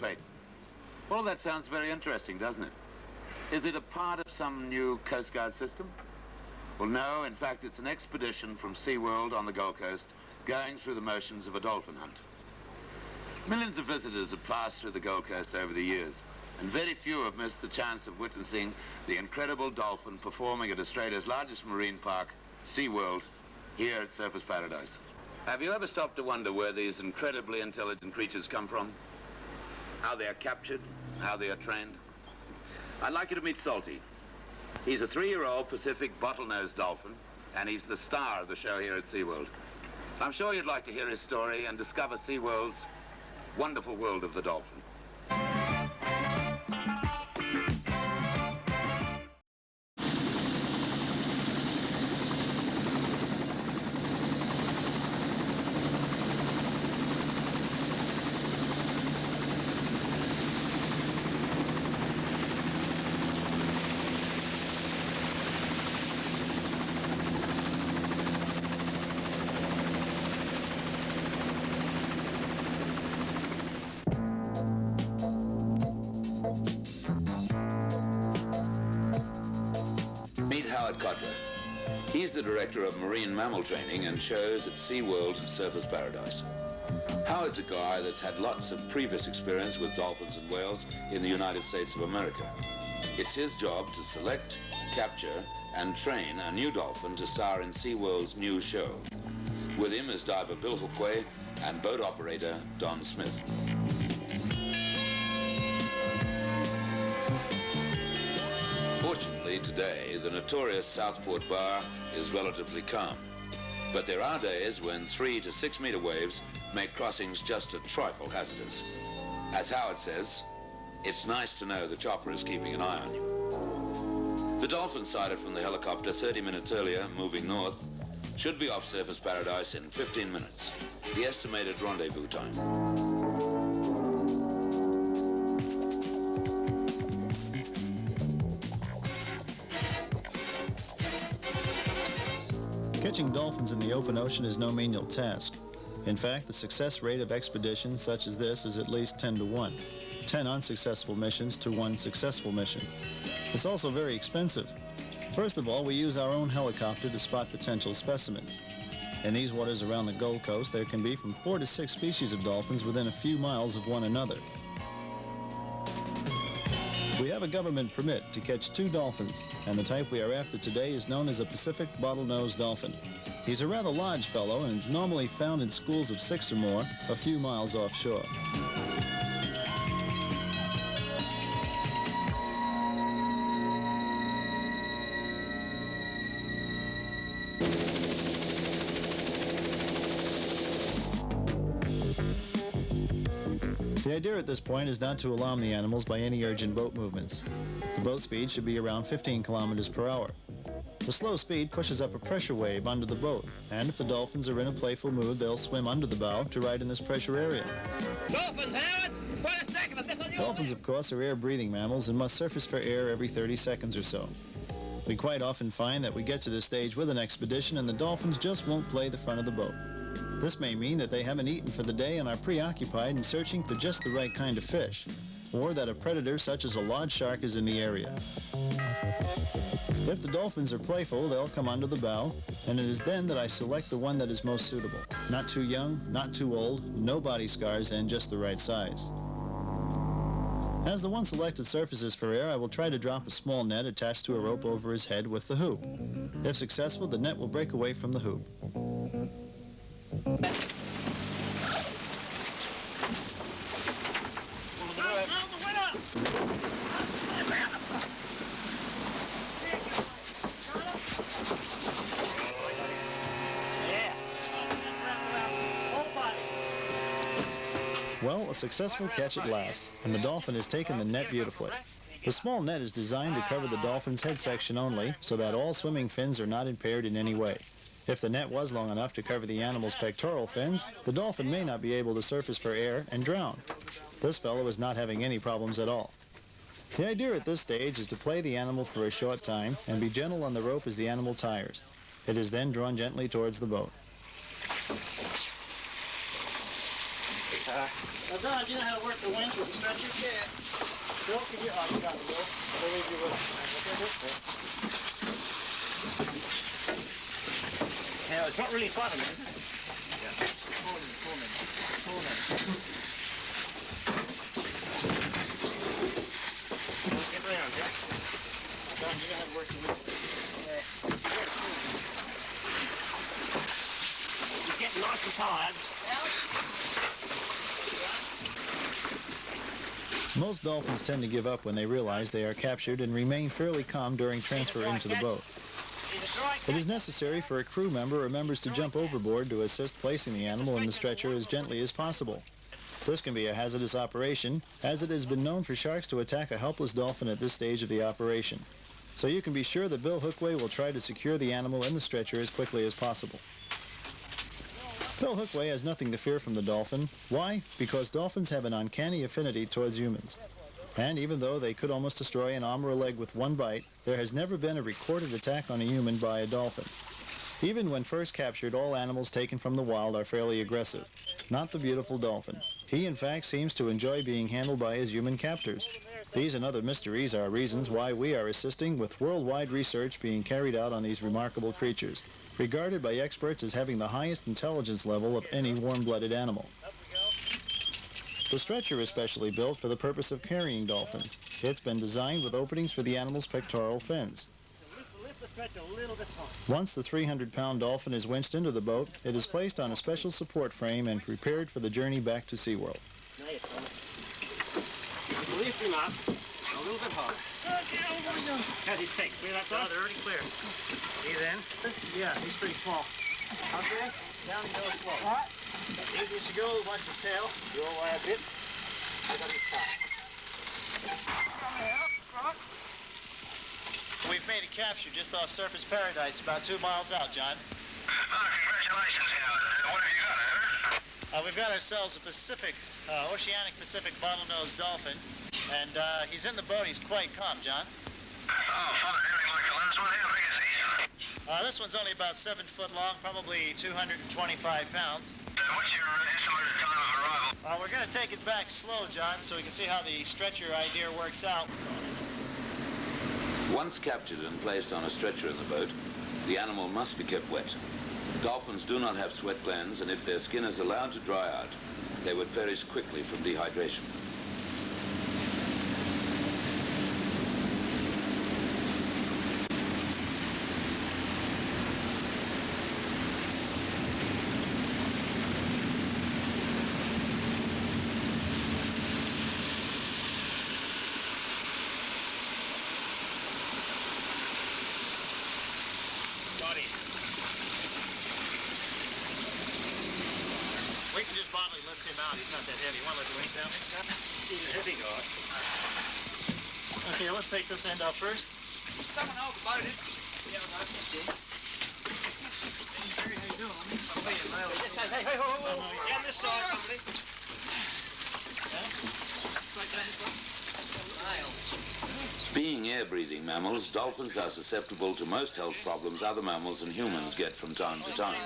fate. All that sounds very interesting, doesn't it? Is it a part of some new Coast Guard system? Well, no. In fact, it's an expedition from Seaworld on the Gold Coast going through the motions of a dolphin hunt. Millions of visitors have passed through the Gold Coast over the years, and very few have missed the chance of witnessing the incredible dolphin performing at Australia's largest marine park, Seaworld, here at Surfers Paradise. Have you ever stopped to wonder where these incredibly intelligent creatures come from? How they are captured, how they are trained? I'd like you to meet Salty. He's a 3-year-old Pacific bottlenose dolphin, and he's the star of the show here at Seaworld. I'm sure you'd like to hear his story and discover Seaworld's wonderful world of the dolphin. Kodra. He's the director of marine mammal training and shows at Seaworld Surfers Paradise. Howard's a guy that's had lots of previous experience with dolphins and whales in the United States of America. It's his job to select, capture, and train a new dolphin to star in Seaworld's new show. With him is diver Bill Hookway and boat operator Don Smith. Fortunately, today, the notorious Southport Bar is relatively calm. But there are days when 3 to 6 meter waves make crossings just a trifle hazardous. As Howard says, it's nice to know the chopper is keeping an eye on you. The dolphin sighted from the helicopter 30 minutes earlier, moving north, should be off Surfers Paradise in 15 minutes, the estimated rendezvous time. Catching dolphins in the open ocean is no menial task. In fact, the success rate of expeditions such as this is at least 10 to 1. 10 unsuccessful missions to 1 successful mission. It's also very expensive. First of all, we use our own helicopter to spot potential specimens. In these waters around the Gold Coast, there can be from 4 to 6 species of dolphins within a few miles of one another. We have a government permit to catch 2 dolphins, and the type we are after today is known as a Pacific bottlenose dolphin. He's a rather large fellow and is normally found in schools of 6 or more, a few miles offshore. The idea at this point is not to alarm the animals by any urgent boat movements. The boat speed should be around 15 kilometers per hour. The slow speed pushes up a pressure wave under the boat, and if the dolphins are in a playful mood, they'll swim under the bow to ride in this pressure area. Dolphins, Howard! Put a stack of them on Dolphins, of course, are air-breathing mammals and must surface for air every 30 seconds or so. We quite often find that we get to this stage with an expedition and the dolphins just won't play the front of the boat. This may mean that they haven't eaten for the day and are preoccupied in searching for just the right kind of fish, or that a predator such as a large shark is in the area. If the dolphins are playful, they'll come under the bow, and it is then that I select the one that is most suitable. Not too young, not too old, no body scars, and just the right size. As the one selected surfaces for air, I will try to drop a small net attached to a rope over his head with the hoop. If successful, the net will break away from the hoop. Well, a successful catch at last, and the dolphin has taken the net beautifully. The small net is designed to cover the dolphin's head section only, so that all swimming fins are not impaired in any way. If the net was long enough to cover the animal's pectoral fins, the dolphin may not be able to surface for air and drown. This fellow is not having any problems at all. The idea at this stage is to play the animal for a short time and be gentle on the rope as the animal tires. It is then drawn gently towards the boat. Now, Don, do you know how to work the winch with the stretcher? Yeah. Bill, can you? Oh, you got it, Bill. We'll leave you with it. Okay, this way. Now, it's not really flat, is it? Yeah. Pull in. Get round, Jack. Don, do you know how to work the winch? You're getting nice and tired. Most dolphins tend to give up when they realize they are captured and remain fairly calm during transfer into the boat. It is necessary for a crew member or members to jump overboard to assist placing the animal in the stretcher as gently as possible. This can be a hazardous operation, as it has been known for sharks to attack a helpless dolphin at this stage of the operation. So you can be sure that Bill Hookway will try to secure the animal in the stretcher as quickly as possible. Bill Hookway has nothing to fear from the dolphin. Why? Because dolphins have an uncanny affinity towards humans. And even though they could almost destroy an arm or a leg with one bite, there has never been a recorded attack on a human by a dolphin. Even when first captured, all animals taken from the wild are fairly aggressive. Not the beautiful dolphin. He, in fact, seems to enjoy being handled by his human captors. These and other mysteries are reasons why we are assisting with worldwide research being carried out on these remarkable creatures, regarded by experts as having the highest intelligence level of any warm-blooded animal. The stretcher is specially built for the purpose of carrying dolphins. It's been designed with openings for the animal's pectoral fins. Once the 300-pound dolphin is winched into the boat, it is placed on a special support frame and prepared for the journey back to Seaworld. Lift him up a little bit higher. How's his pecs? Clear that side? They're already clear. He's in? Yeah, he's pretty small. Okay, down he goes slow. All right. Easy as you go, watch his tail. Go away a bit. Look at his top. We've made a capture just off Surface Paradise, about 2 miles out, John. Congratulations, Howard. What have you got, Hunter? We've got ourselves a oceanic Pacific bottlenose dolphin, and he's in the boat. He's quite calm, John. Oh, fun. Anything like the last one? How big is he? This one's only about 7 foot long, probably 225 pounds. What's your estimated time of arrival? We're going to take it back slow, John, so we can see how the stretcher idea works out. Once captured and placed on a stretcher in the boat, the animal must be kept wet. Dolphins do not have sweat glands, and if their skin is allowed to dry out, they would perish quickly from dehydration. We can just bodily lift him out. He's not that heavy. You want to let the wings down? He's a heavy guy. Okay, let's take this end out first. Someone hold the boat. Yeah, I know. How you doing? Hey, ho. Down this side, somebody. Being air-breathing mammals, dolphins are susceptible to most health problems other mammals and humans get from time to time.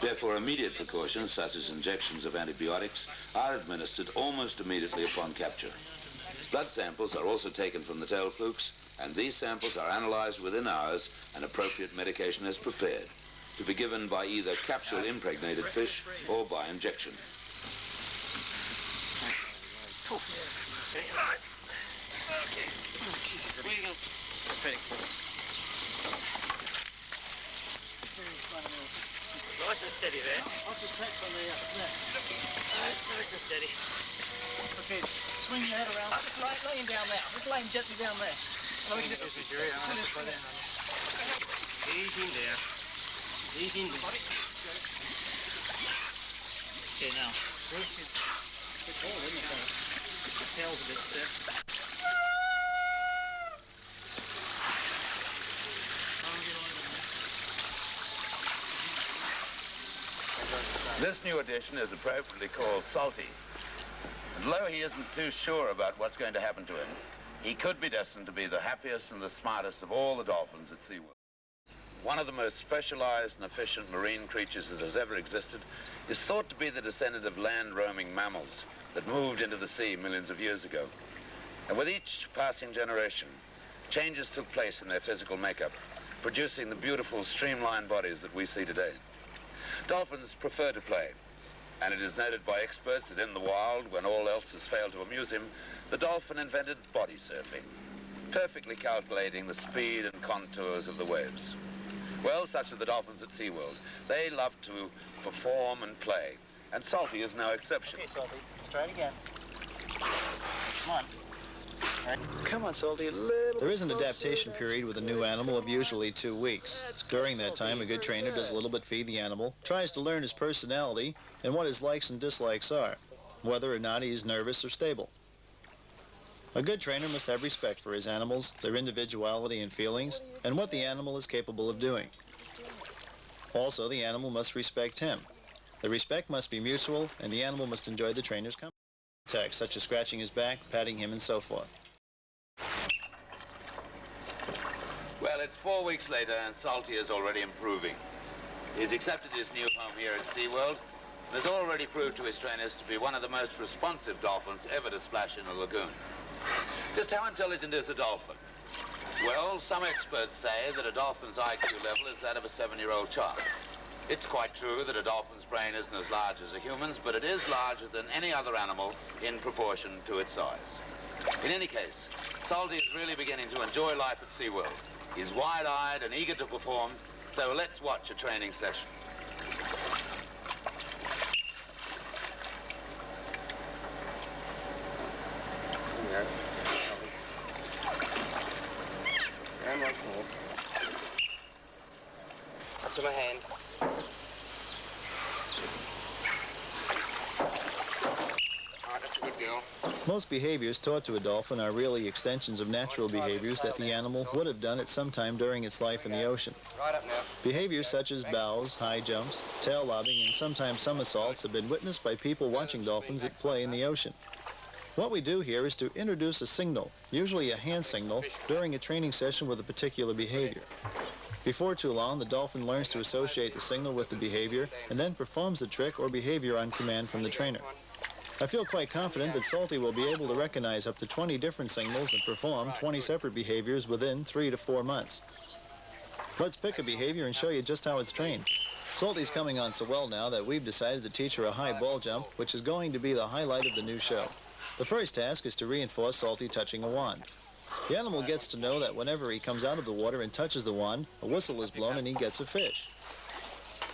Therefore, immediate precautions, such as injections of antibiotics, are administered almost immediately upon capture. Blood samples are also taken from the tail flukes, and these samples are analyzed within hours, and appropriate medication is prepared, to be given by either capsule-impregnated fish or by injection. Where you going? Nice and steady there. Watch his pecs on the neck. Nice and steady. Okay, swing your head around. Just lay him down there. Just lay him gently down there. So we can just... Ease him down. Ease him down. Okay, now. This is... It's all in the tail. His tail's a bit stiff. This new addition is appropriately called Salty. And though he isn't too sure about what's going to happen to him, he could be destined to be the happiest and the smartest of all the dolphins at Seaworld. one of the most specialized and efficient marine creatures that has ever existed, is thought to be the descendant of land-roaming mammals that moved into the sea millions of years ago. And with each passing generation, changes took place in their physical makeup, producing the beautiful streamlined bodies that we see today. Dolphins prefer to play, and it is noted by experts that in the wild, when all else has failed to amuse him, the dolphin invented body surfing, perfectly calculating the speed and contours of the waves. Well, such are the dolphins at Seaworld. They love to perform and play, and Salty is no exception. Okay, Salty, let's try it again. Come on. Come on, Salty, a little. There is an adaptation period with a new animal of usually 2 weeks. During that time, a good trainer does a little bit feed the animal, tries to learn his personality and what his likes and dislikes are, whether or not he is nervous or stable. A good trainer must have respect for his animals, their individuality and feelings, and what the animal is capable of doing. Also, the animal must respect him. The respect must be mutual, and the animal must enjoy the trainer's contact, such as scratching his back, patting him, and so forth. Well, it's 4 weeks later, and Salty is already improving. He's accepted his new home here at Seaworld, and has already proved to his trainers to be one of the most responsive dolphins ever to splash in a lagoon. Just how intelligent is a dolphin? Well, some experts say that a dolphin's IQ level is that of a 7-year-old child. It's quite true that a dolphin's brain isn't as large as a human's, but it is larger than any other animal in proportion to its size. In any case, Salty is really beginning to enjoy life at Seaworld. He's wide-eyed and eager to perform, so let's watch a training session. Up to my hand. Alright, that's a good girl. Most behaviors taught to a dolphin are really extensions of natural behaviors that the animal would have done at some time during its life in the ocean. Right up now. Behaviors such as bows, high jumps, tail lobbing, and sometimes somersaults have been witnessed by people watching dolphins at play in the ocean. What we do here is to introduce a signal, usually a hand signal, during a training session with a particular behavior. Before too long, the dolphin learns to associate the signal with the behavior and then performs the trick or behavior on command from the trainer. I feel quite confident that Salty will be able to recognize up to 20 different signals and perform 20 separate behaviors within 3 to 4 months. Let's pick a behavior and show you just how it's trained. Salty's coming on so well now that we've decided to teach her a high ball jump, which is going to be the highlight of the new show. The first task is to reinforce Salty touching a wand. The animal gets to know that whenever he comes out of the water and touches the wand, a whistle is blown and he gets a fish.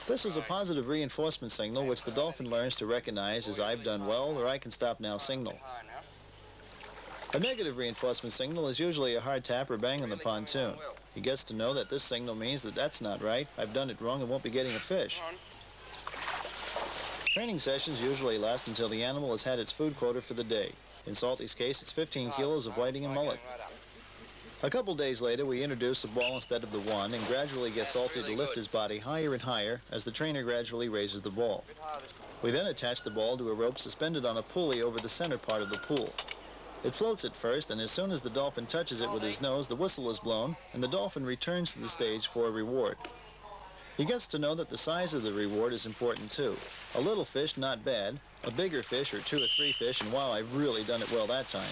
This is a positive reinforcement signal which the dolphin learns to recognize as I've done well or I can stop now signal. A negative reinforcement signal is usually a hard tap or bang on the pontoon. He gets to know that this signal means that that's not right, I've done it wrong and won't be getting a fish. Training sessions usually last until the animal has had its food quota for the day. In Salty's case, it's 15 kilos of whiting and mullet. A couple days later, we introduce a ball instead of the wand and gradually get Salty to lift his body higher and higher as the trainer gradually raises the ball. We then attach the ball to a rope suspended on a pulley over the center part of the pool. It floats at first, and as soon as the dolphin touches it with his nose, the whistle is blown, and the dolphin returns to the stage for a reward. He gets to know that the size of the reward is important too. A little fish, not bad. A bigger fish, or 2 or 3 fish, and wow, I've really done it well that time.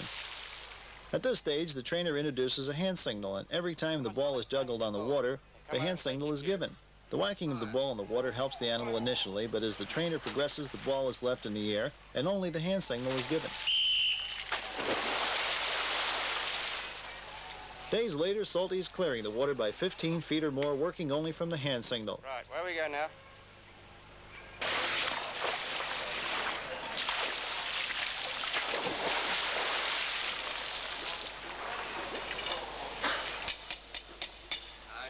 At this stage, the trainer introduces a hand signal, and every time the ball is juggled on the water, the hand signal is given. The whacking of the ball in the water helps the animal initially, but as the trainer progresses, the ball is left in the air, and only the hand signal is given. Days later, Salty is clearing the water by 15 feet or more, working only from the hand signal. Right, where we go now?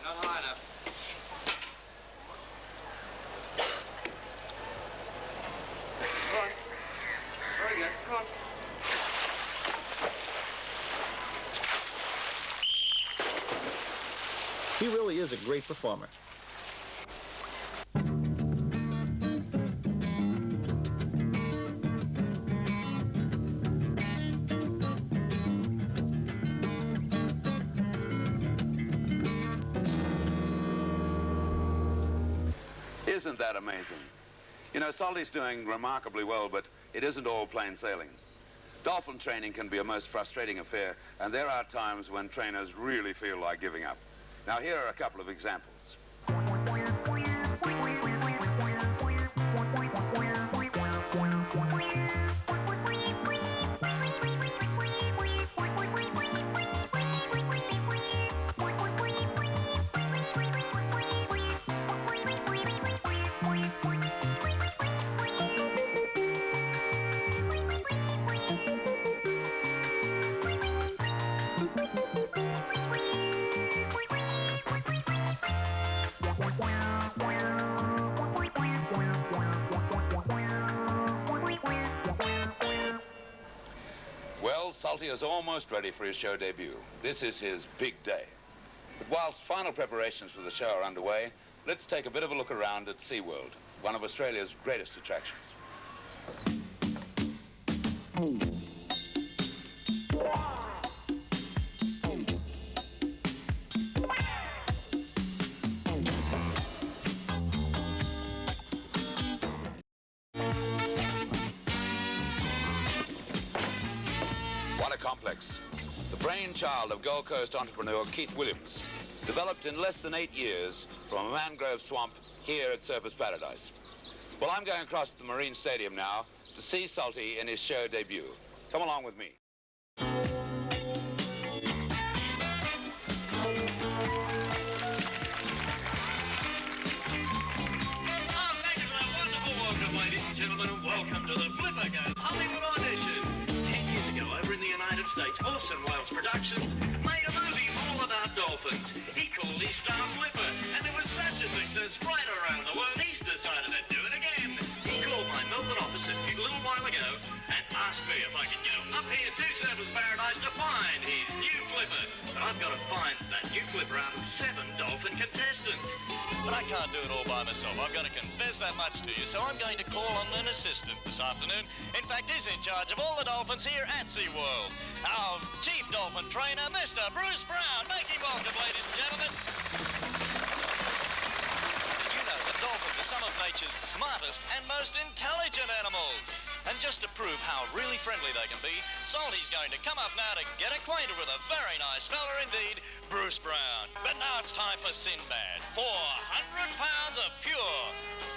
Not high enough. Come on. Very good, come on. He really is a great performer. Isn't that amazing? You know, Salty's doing remarkably well, but it isn't all plain sailing. Dolphin training can be a most frustrating affair, and there are times when trainers really feel like giving up. Now, here are a couple of examples. Well, Salty is almost ready for his show debut. This is his big day. But whilst final preparations for the show are underway, let's take a bit of a look around at Seaworld, one of Australia's greatest attractions. Complex, the brainchild of Gold Coast entrepreneur Keith Williams, developed in less than 8 years from a mangrove swamp here at Surfers Paradise. Well, I'm going across to the Marine Stadium now to see Salty in his show debut. Come along with me. Thank you for that wonderful welcome, ladies and gentlemen, and welcome to the Flipper Goes Hollywood audition. 10 years ago, over in the United States, Orson Welles Productions made a movie all about dolphins. He called his star Flipper, and it was such a success right around the world, he's decided to do it again. He called my Melbourne office a little while ago and asked me if I could go up here to Surfers Paradise to find his new Flipper. But I've got to find that new Flipper out of 7 dolphin contestants. But I can't do it all by myself. I've got to confess that much to you, so I'm going to call on an assistant this afternoon. In fact, he's in charge of all the dolphins here at Seaworld. Our chief dolphin trainer, Mr. Bruce Brown. Make him welcome, ladies and gentlemen. You know that dolphins are some of nature's smartest and most intelligent animals. And just to prove how really friendly they can be, Salty's going to come up now to get acquainted with a very nice fella indeed, Bruce Brown. But now it's time for Sinbad. 400 pounds of pure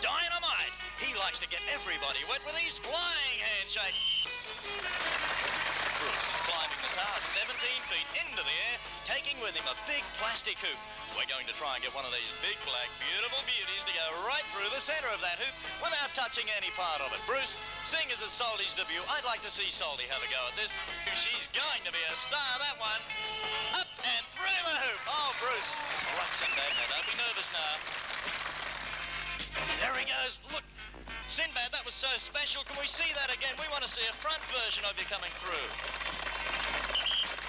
dynamite. He likes to get everybody wet with his flying handshake. Bruce is climbing the tower 17 feet into the air, taking with him a big plastic hoop. We're going to try and get one of these big, black, beautiful beauties to go right through the center of that hoop without touching any part of it. Bruce, seeing as it's Salty's debut, I'd like to see Salty have a go at this. She's going to be a star, that one. Up and through the hoop. Oh, Bruce. All right, Sinbad, now don't be nervous now. There he goes. Look. Sinbad, that was so special. Can we see that again? We want to see a front version of you coming through.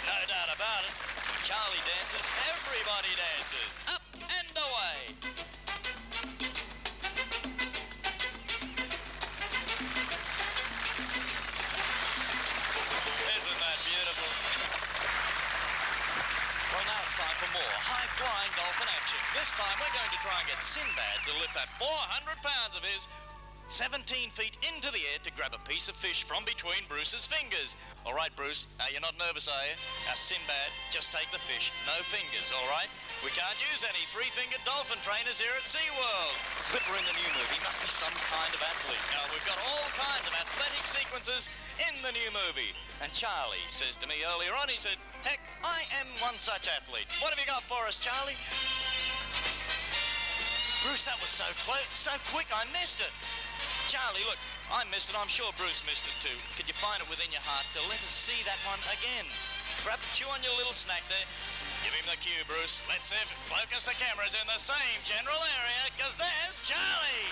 No doubt about it. Charlie dances, everybody dances. Up and away. Isn't that beautiful? Well, now it's time for more high-flying dolphin action. This time we're going to try and get Sinbad to lift that 400 pounds of his 17 feet into the air to grab a piece of fish from between Bruce's fingers. All right, Bruce, you're not nervous, are you? Sinbad, just take the fish, no fingers, all right? We can't use any three-fingered dolphin trainers here at Seaworld. Flipper in the new movie must be some kind of athlete. Now, we've got all kinds of athletic sequences in the new movie. And Charlie says to me earlier on, he said, heck, I am one such athlete. What have you got for us, Charlie? Bruce, that was so close, so quick, I missed it. Charlie, look, I missed it. I'm sure Bruce missed it too. Could you find it within your heart to let us see that one again? Grab and chew on your little snack there. Give him the cue, Bruce. Let's see if focus the cameras in the same general area, because there's Charlie.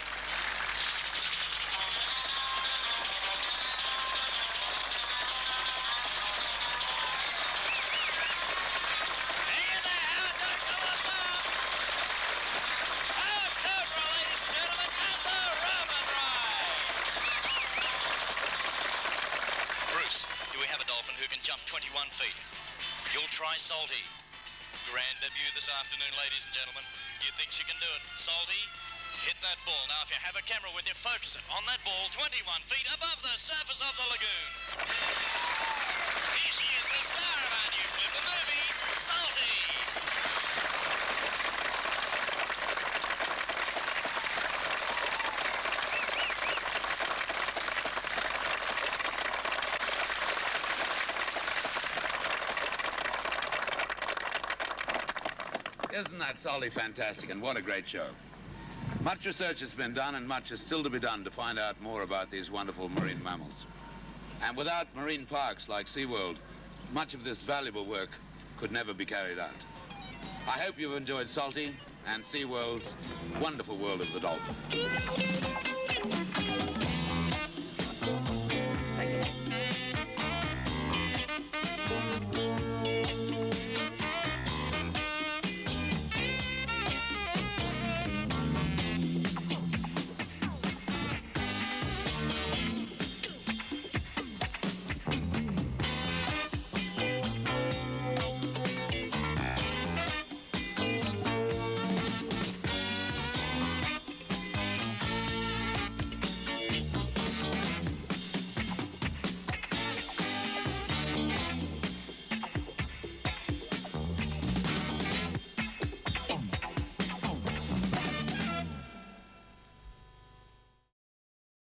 Hang in there, Howard. Don't come up now. Howard Kodra, ladies and gentlemen, and the Roman ride. Bruce, do we have a dolphin who can jump 21 feet? You'll try Salty. Grand debut this afternoon, ladies and gentlemen. You think she can do it? Salty, hit that ball. Now, if you have a camera with you, focus it on that ball 21 feet above the surface of the lagoon. Here she is, the star of our new flipper movie, Salty. Isn't that Salty fantastic, and what a great show. Much research has been done and much is still to be done to find out more about these wonderful marine mammals. And without marine parks like Seaworld, much of this valuable work could never be carried out. I hope you've enjoyed Salty and Seaworld's wonderful world of the dolphin.